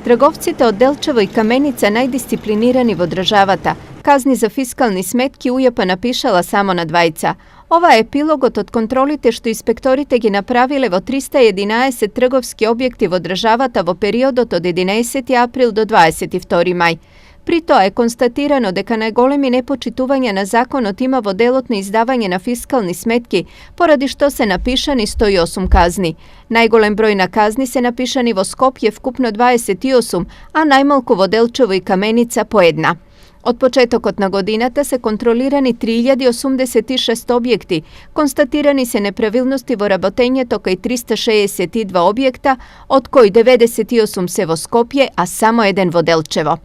Trgovcите од Делчево и Каменица најдисциплинирани во државата. Казни за фискални сметки УЈП напишала само на двајца. Ова е епилогот од контролите што инспекторите ги направиле во 311 трговски објекти во државата во периодот од 11. април до 22. мај. При тоа е констатирано дека најголеми непочитувања на законот има во делот на издавање на фискални сметки, поради што се напишани 108 казни. Најголем број на казни се напишани во Скопје, вкупно 28, а најмалку во Делчево и Каменица по една. Од почетокот на годината се контролирани 3086 објекти, констатирани се неправилности во работењето кај 362 објекта, од кои 98 се во Скопје, а само еден во Делчево.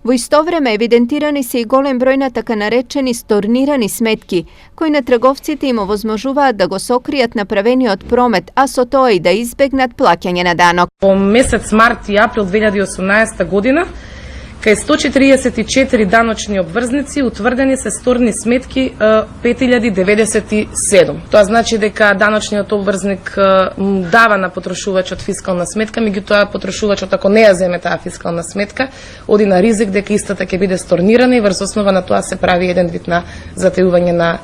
Во исто време евидентирани се и голем број на така наречени сторнирани сметки, кои на трговците им овозможуваат да го сокријат направениот промет, а со тоа и да избегнат плаќање на данок. Во месец март и април 2018 година, кај 144 даночни обврзници утврдени се сторни сметки 5097. Тоа значи дека даночниот обврзник дава на потрошувачот фискална сметка, меѓутоа потрошувачот ако не ја земе таа фискална сметка, оди на ризик дека истата ќе биде сторнирана и врз основа на тоа се прави еден вид на затајување на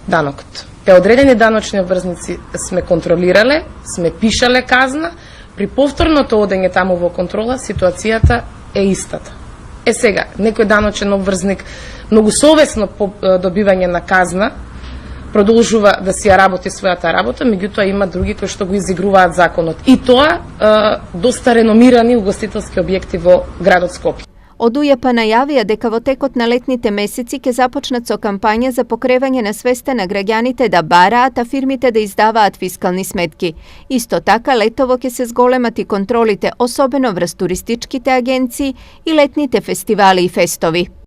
данокот. Одредени даночни обврзници сме контролирале, сме пишале казна, при повторното одење таму во контрола ситуацијата е истата. Сега, некој даночен обврзник многу совесно по добивање на казна продолжува да си ја работи својата работа, меѓутоа има други кои што го изигруваат законот. И тоа доста реномирани угостителски објекти во градот Скопје. Од УЈП најавија дека во текот на летните месеци ќе започнат со кампања за покревање на свеста на граѓаните да бараат, а фирмите да издаваат фискални сметки. Исто така, летово ќе се зголемат и контролите, особено врз туристичките агенции и летните фестивали и фестови.